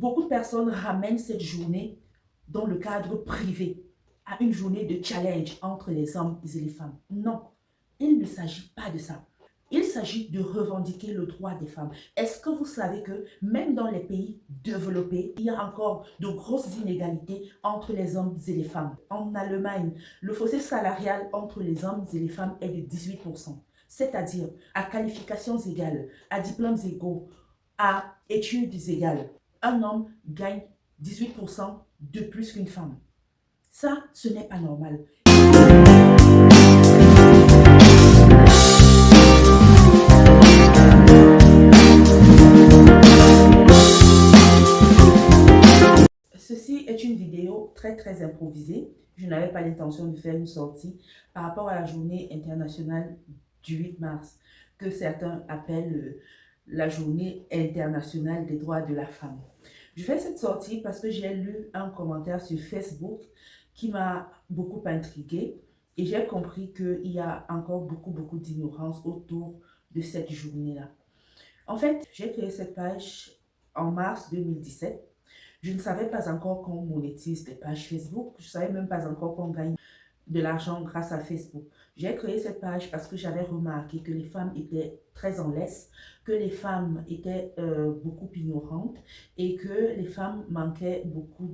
Beaucoup de personnes ramènent cette journée dans le cadre privé, à une journée de challenge entre les hommes et les femmes. Non, il ne s'agit pas de ça. Il s'agit de revendiquer le droit des femmes. Est-ce que vous savez que même dans les pays développés, il y a encore de grosses inégalités entre les hommes et les femmes? En Allemagne, le fossé salarial entre les hommes et les femmes est de 18%. C'est-à-dire à qualifications égales, à diplômes égaux, à études égales. Un homme gagne 18% de plus qu'une femme. Ça, ce n'est pas normal. Ceci est une vidéo très improvisée. Je n'avais pas l'intention de faire une sortie par rapport à la journée internationale du 8 mars, que certains appellent la journée internationale des droits de la femme. Je fais cette sortie parce que j'ai lu un commentaire sur Facebook qui m'a beaucoup intriguée et j'ai compris qu'il y a encore beaucoup d'ignorance autour de cette journée-là. En fait, j'ai créé cette page en mars 2017. Je ne savais pas encore qu'on monétise les pages Facebook. Je ne savais même pas encore qu'on gagne de l'argent grâce à Facebook. J'ai créé cette page parce que j'avais remarqué que les femmes étaient très en laisse, que les femmes étaient beaucoup ignorantes et que les femmes manquaient beaucoup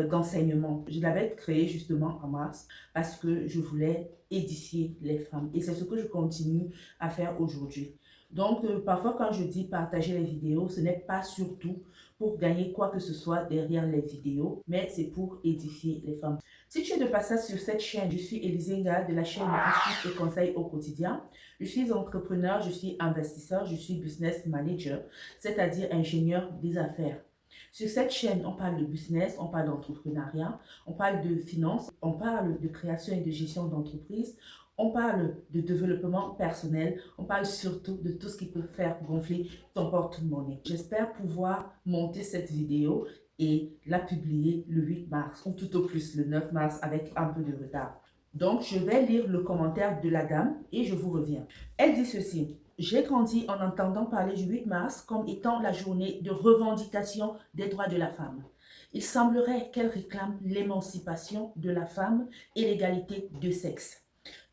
d'enseignement. Je l'avais créé justement en mars parce que je voulais édifier les femmes et c'est ce que je continue à faire aujourd'hui. Donc, parfois quand je dis partager les vidéos, ce n'est pas surtout pour gagner quoi que ce soit derrière les vidéos, mais c'est pour édifier les femmes. Si tu es de passage sur cette chaîne, je suis Elisinga de la chaîne Astuces et Conseils au quotidien. Je suis entrepreneur, je suis investisseur, je suis business manager, c'est-à-dire ingénieur des affaires. Sur cette chaîne, on parle de business, on parle d'entrepreneuriat, on parle de finance, on parle de création et de gestion d'entreprise, on parle de développement personnel, on parle surtout de tout ce qui peut faire gonfler ton porte-monnaie. J'espère pouvoir monter cette vidéo et la publier le 8 mars ou tout au plus le 9 mars avec un peu de retard. Donc, je vais lire le commentaire de la dame et je vous reviens. Elle dit ceci. J'ai grandi en entendant parler du 8 mars comme étant la journée de revendication des droits de la femme. Il semblerait qu'elle réclame l'émancipation de la femme et l'égalité de sexe.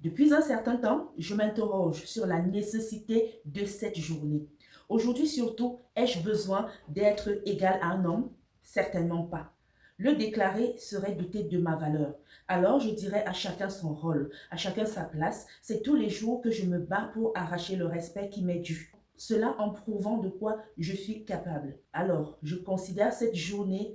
Depuis un certain temps, je m'interroge sur la nécessité de cette journée. Aujourd'hui surtout, ai-je besoin d'être égal à un homme? Certainement pas. Le déclarer serait douter de ma valeur. Alors je dirais à chacun son rôle, à chacun sa place. C'est tous les jours que je me bats pour arracher le respect qui m'est dû. Cela en prouvant de quoi je suis capable. Alors, je considère cette journée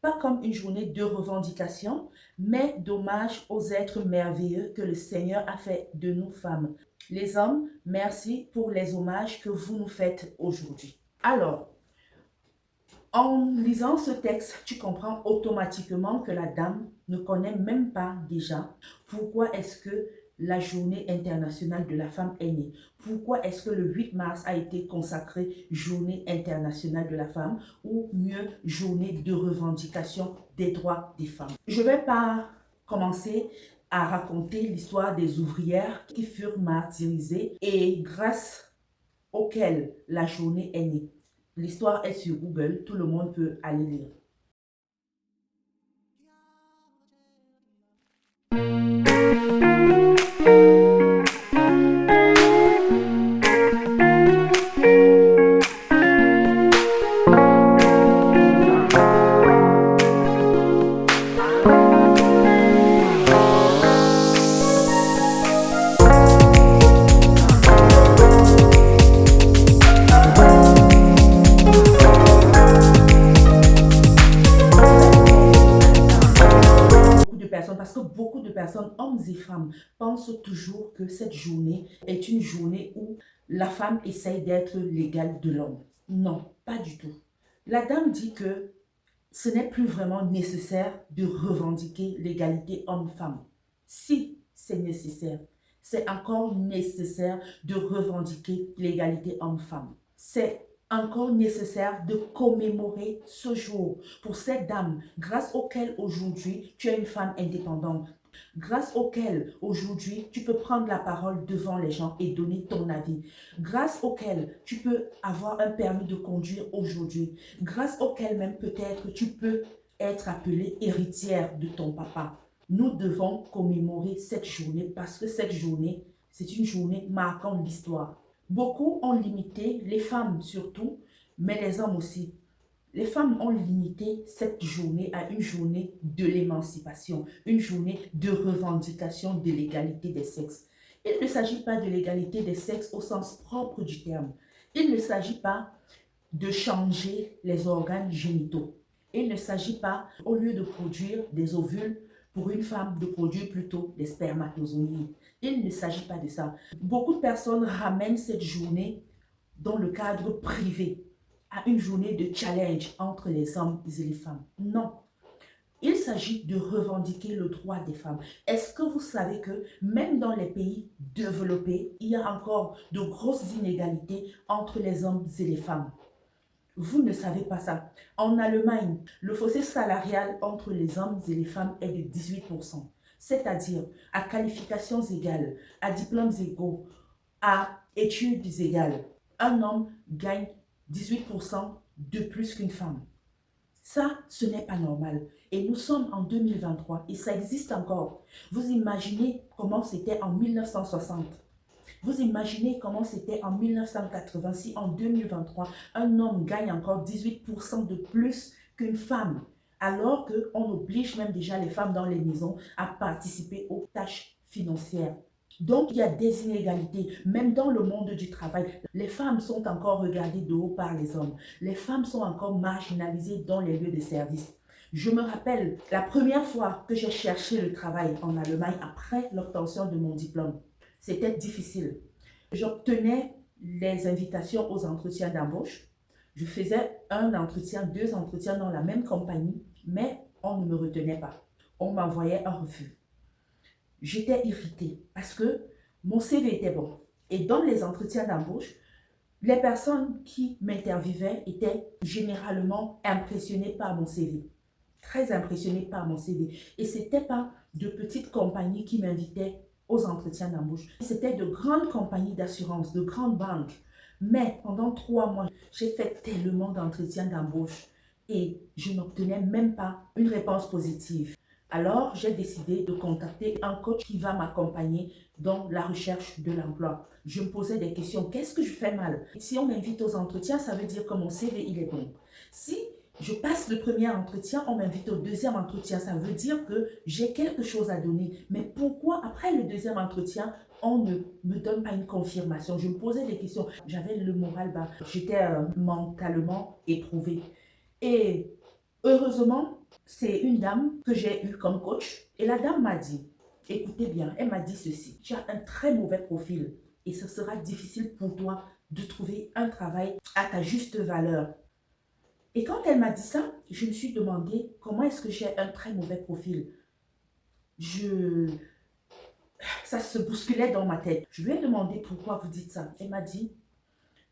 pas comme une journée de revendication, mais d'hommage aux êtres merveilleux que le Seigneur a fait de nous femmes. Les hommes, merci pour les hommages que vous nous faites aujourd'hui. Alors, en lisant ce texte, tu comprends automatiquement que la dame ne connaît même pas déjà pourquoi est-ce que la journée internationale de la femme est née. Pourquoi est-ce que le 8 mars a été consacré journée internationale de la femme ou mieux journée de revendication des droits des femmes. Je ne vais pas commencer à raconter l'histoire des ouvrières qui furent martyrisées et grâce auxquelles la journée est née. L'histoire est sur Google, tout le monde peut aller lire. Parce que beaucoup de personnes, hommes et femmes, pensent toujours que cette journée est une journée où la femme essaye d'être l'égale de l'homme. Non, pas du tout. La dame dit que ce n'est plus vraiment nécessaire de revendiquer l'égalité homme-femme. Si c'est nécessaire, c'est encore nécessaire de revendiquer l'égalité homme-femme. C'est encore nécessaire de commémorer ce jour pour cette dame grâce auquel aujourd'hui tu es une femme indépendante. grâce auquel aujourd'hui tu peux prendre la parole devant les gens et donner ton avis, grâce auquel tu peux avoir un permis de conduire aujourd'hui, grâce auquel même peut-être tu peux être appelée héritière de ton papa. Nous devons commémorer cette journée parce que cette journée, c'est une journée marquant l'histoire. Beaucoup ont limité, les femmes surtout, mais les hommes aussi. Les femmes ont limité cette journée à une journée de l'émancipation, une journée de revendication de l'égalité des sexes. Il ne s'agit pas de l'égalité des sexes au sens propre du terme. Il ne s'agit pas de changer les organes génitaux. Il ne s'agit pas, au lieu de produire des ovules, pour une femme de produire plutôt des spermatozoïdes. Il ne s'agit pas de ça. Beaucoup de personnes ramènent cette journée dans le cadre privé, à une journée de challenge entre les hommes et les femmes. Non, il s'agit de revendiquer le droit des femmes. Est-ce que vous savez que même dans les pays développés, il y a encore de grosses inégalités entre les hommes et les femmes? Vous ne savez pas ça. En Allemagne, le fossé salarial entre les hommes et les femmes est de 18%. C'est-à-dire à qualifications égales, à diplômes égaux, à études égales. Un homme gagne 18% de plus qu'une femme. Ça, ce n'est pas normal. Et nous sommes en 2023 et ça existe encore. Vous imaginez comment c'était en 1960. Vous imaginez comment c'était en 1980 si en 2023, un homme gagne encore 18% de plus qu'une femme, alors qu'on oblige même déjà les femmes dans les maisons à participer aux tâches financières. Donc, il y a des inégalités, même dans le monde du travail. Les femmes sont encore regardées de haut par les hommes. Les femmes sont encore marginalisées dans les lieux de service. Je me rappelle la première fois que j'ai cherché le travail en Allemagne après l'obtention de mon diplôme. C'était difficile. J'obtenais les invitations aux entretiens d'embauche. Je faisais un entretien, deux entretiens dans la même compagnie, mais on ne me retenait pas. On m'envoyait un refus. J'étais irritée parce que mon CV était bon. Et dans les entretiens d'embauche, les personnes qui m'interviewaient étaient généralement impressionnées par mon CV. Très impressionnées par mon CV. Et ce n'était pas de petites compagnies qui m'invitaient aux entretiens d'embauche. C'était de grandes compagnies d'assurance, de grandes banques. Mais pendant 3 mois, j'ai fait tellement d'entretiens d'embauche et je n'obtenais même pas une réponse positive. Alors, j'ai décidé de contacter un coach qui va m'accompagner dans la recherche de l'emploi. Je me posais des questions. Qu'est-ce que je fais mal? Si on m'invite aux entretiens, ça veut dire que mon CV, il est bon. Si je passe le premier entretien, on m'invite au deuxième entretien, ça veut dire que j'ai quelque chose à donner. Mais pourquoi, après le deuxième entretien, on ne me donne pas une confirmation? Je me posais des questions. J'avais le moral bas. J'étais mentalement éprouvée. Et heureusement, c'est une dame que j'ai eue comme coach. Et la dame m'a dit, écoutez bien, elle m'a dit ceci: tu as un très mauvais profil et ce sera difficile pour toi de trouver un travail à ta juste valeur. Et quand elle m'a dit ça, je me suis demandé comment est-ce que j'ai un très mauvais profil. Ça se bousculait dans ma tête. Je lui ai demandé pourquoi vous dites ça. Elle m'a dit,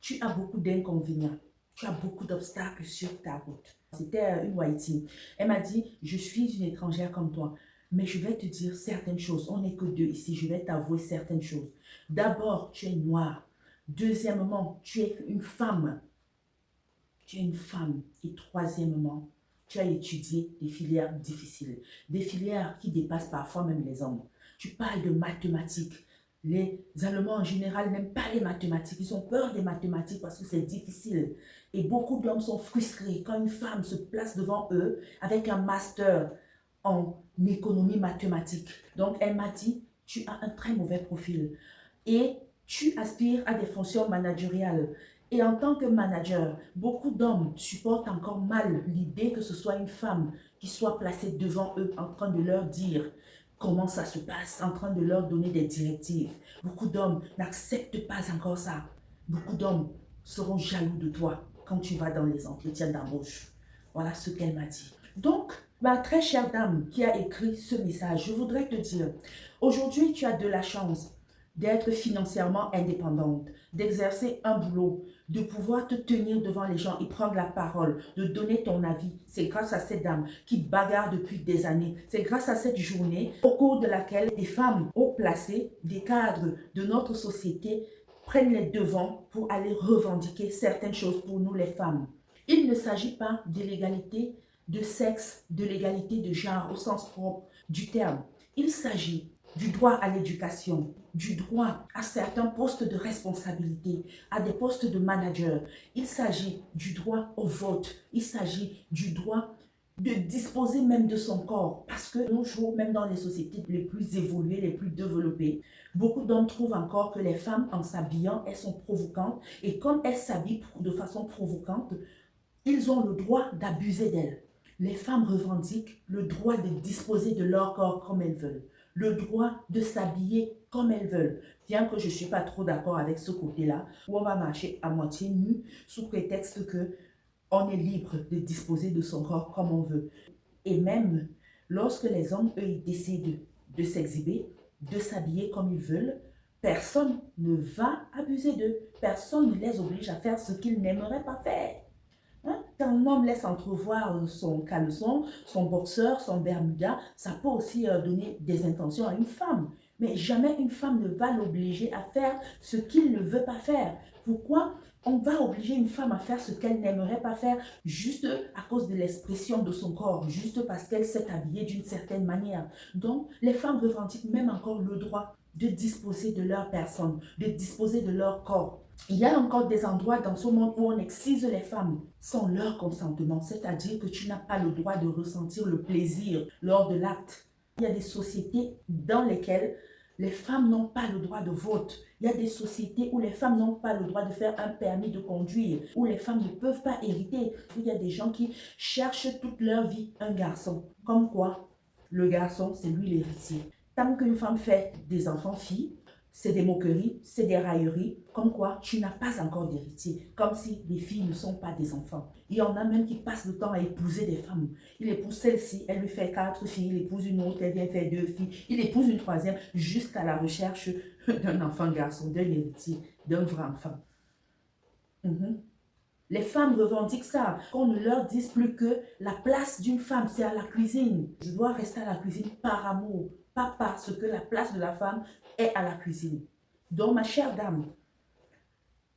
tu as beaucoup d'inconvénients. Tu as beaucoup d'obstacles sur ta route. C'était une Whitey. Elle m'a dit, je suis une étrangère comme toi, mais je vais te dire certaines choses. On n'est que deux ici, je vais t'avouer certaines choses. D'abord, tu es noire. Deuxièmement, tu es une femme. Tu es une femme. Et troisièmement, tu as étudié des filières difficiles. Des filières qui dépassent parfois même les hommes. Tu parles de mathématiques. Les Allemands en général n'aiment pas les mathématiques. Ils ont peur des mathématiques parce que c'est difficile. Et beaucoup d'hommes sont frustrés quand une femme se place devant eux avec un master en économie mathématique. Donc elle m'a dit, tu as un très mauvais profil et tu aspires à des fonctions managériales. Et en tant que manager, beaucoup d'hommes supportent encore mal l'idée que ce soit une femme qui soit placée devant eux en train de leur dire comment ça se passe, en train de leur donner des directives. Beaucoup d'hommes n'acceptent pas encore ça. Beaucoup d'hommes seront jaloux de toi quand tu vas dans les entretiens d'embauche. Voilà ce qu'elle m'a dit. Donc, ma très chère dame qui a écrit ce message, je voudrais te dire, aujourd'hui tu as de la chance. d'être financièrement indépendante, d'exercer un boulot, de pouvoir te tenir devant les gens et prendre la parole, de donner ton avis. C'est grâce à cette dame qui bagarre depuis des années. C'est grâce à cette journée au cours de laquelle des femmes haut placées, des cadres de notre société prennent les devants pour aller revendiquer certaines choses pour nous les femmes. Il ne s'agit pas de l'égalité de sexe, de l'égalité de genre au sens propre du terme. Il s'agit du droit à l'éducation, du droit à certains postes de responsabilité, à des postes de manager. Il s'agit du droit au vote. Il s'agit du droit de disposer même de son corps. Parce que de nos jours, même dans les sociétés les plus évoluées, les plus développées, beaucoup d'hommes trouvent encore que les femmes, en s'habillant, elles sont provocantes. Et comme elles s'habillent de façon provocante, ils ont le droit d'abuser d'elles. Les femmes revendiquent le droit de disposer de leur corps comme elles veulent, le droit de s'habiller comme elles veulent. Bien que je ne suis pas trop d'accord avec ce côté-là, où on va marcher à moitié nu sous prétexte que on est libre de disposer de son corps comme on veut. Et même lorsque les hommes, eux, ils décident de s'exhiber, de s'habiller comme ils veulent, personne ne va abuser d'eux. Personne ne les oblige à faire ce qu'ils n'aimeraient pas faire. Hein? Quand un homme laisse entrevoir son caleçon, son boxeur, son bermuda, ça peut aussi donner des intentions à une femme. Mais jamais une femme ne va l'obliger à faire ce qu'il ne veut pas faire. Pourquoi on va obliger une femme à faire ce qu'elle n'aimerait pas faire juste à cause de l'expression de son corps, juste parce qu'elle s'est habillée d'une certaine manière? Donc, les femmes revendiquent même encore le droit de disposer de leur personne, de disposer de leur corps. Il y a encore des endroits dans ce monde où on excise les femmes sans leur consentement, c'est-à-dire que tu n'as pas le droit de ressentir le plaisir lors de l'acte. Il y a des sociétés dans lesquelles les femmes n'ont pas le droit de vote. Il y a des sociétés où les femmes n'ont pas le droit de faire un permis de conduire, où les femmes ne peuvent pas hériter. Il y a des gens qui cherchent toute leur vie un garçon. Comme quoi, le garçon, c'est lui l'héritier. Tant qu'une femme fait des enfants-filles, c'est des moqueries, c'est des railleries, comme quoi tu n'as pas encore d'héritier, comme si les filles ne sont pas des enfants. Il y en a même qui passent le temps à épouser des femmes. Il épouse celle-ci, elle lui fait 4 filles, il épouse une autre, elle vient faire 2 filles, il épouse une troisième, jusqu'à la recherche d'un enfant garçon, d'un héritier, d'un vrai enfant. Les femmes revendiquent ça, qu'on ne leur dise plus que la place d'une femme, c'est à la cuisine. Je dois rester à la cuisine par amour, pas parce que la place de la femme est à la cuisine. Donc, ma chère dame,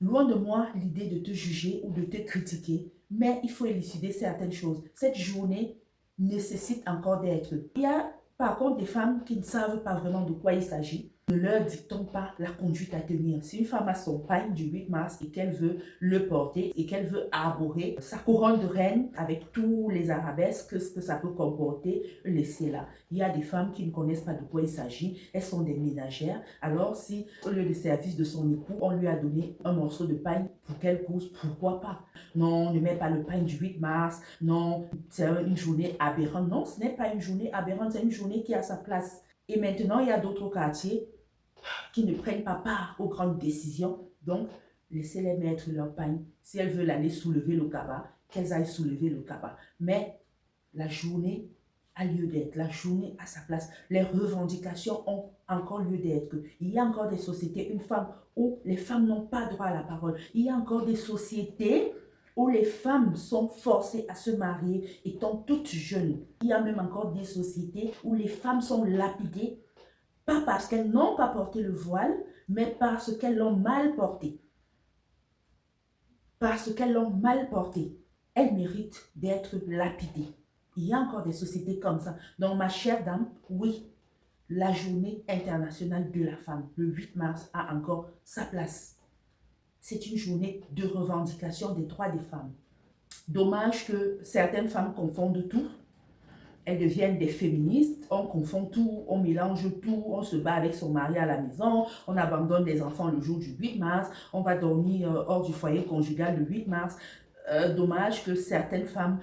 loin de moi l'idée de te juger ou de te critiquer, mais il faut élucider certaines choses. Cette journée nécessite encore d'être. Il y a par contre des femmes qui ne savent pas vraiment de quoi il s'agit. Ne leur dictons pas la conduite à tenir. Si une femme a son pagne du 8 mars et qu'elle veut le porter et qu'elle veut arborer sa couronne de reine avec tous les arabesques, ce que ça peut comporter, laissez-la. Il y a des femmes qui ne connaissent pas de quoi il s'agit. Elles sont des ménagères. Alors si au lieu de service de son époux, on lui a donné un morceau de pagne pour qu'elle couse, pourquoi pas? Non, ne mets pas le pagne du 8 mars. Non, c'est une journée aberrante. Non, ce n'est pas une journée aberrante, c'est une journée qui a sa place. Et maintenant, il y a d'autres quartiers qui ne prennent pas part aux grandes décisions. Donc, laissez-les mettre leur pagne. Si elles veulent aller soulever le cabas, qu'elles aillent soulever le cabas. Mais la journée a lieu d'être, la journée a sa place. Les revendications ont encore lieu d'être. Il y a encore des sociétés, une femme, où les femmes n'ont pas droit à la parole. Il y a encore des sociétés où les femmes sont forcées à se marier étant toutes jeunes. Il y a même encore des sociétés où les femmes sont lapidées, pas parce qu'elles n'ont pas porté le voile, mais parce qu'elles l'ont mal porté. Parce qu'elles l'ont mal porté. Elles méritent d'être lapidées. Il y a encore des sociétés comme ça. Donc, ma chère dame, oui, la journée internationale de la femme, le 8 mars, a encore sa place. C'est une journée de revendication des droits des femmes. Dommage que certaines femmes confondent tout. Elles deviennent des féministes, on confond tout, on mélange tout, on se bat avec son mari à la maison, on abandonne les enfants le jour du 8 mars, on va dormir hors du foyer conjugal le 8 mars. Dommage que certaines femmes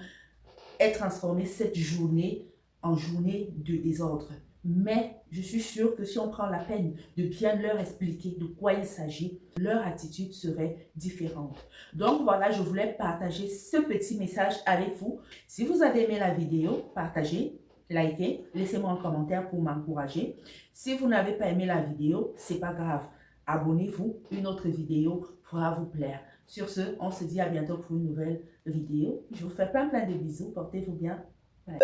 aient transformé cette journée en journée de désordre. Mais je suis sûre que si on prend la peine de bien leur expliquer de quoi il s'agit, leur attitude serait différente. Donc voilà, je voulais partager ce petit message avec vous. Si vous avez aimé la vidéo, partagez, likez, laissez-moi un commentaire pour m'encourager. Si vous n'avez pas aimé la vidéo, c'est pas grave. Abonnez-vous, une autre vidéo pourra vous plaire. Sur ce, on se dit à bientôt pour une nouvelle vidéo. Je vous fais plein de bisous, portez-vous bien. Bye.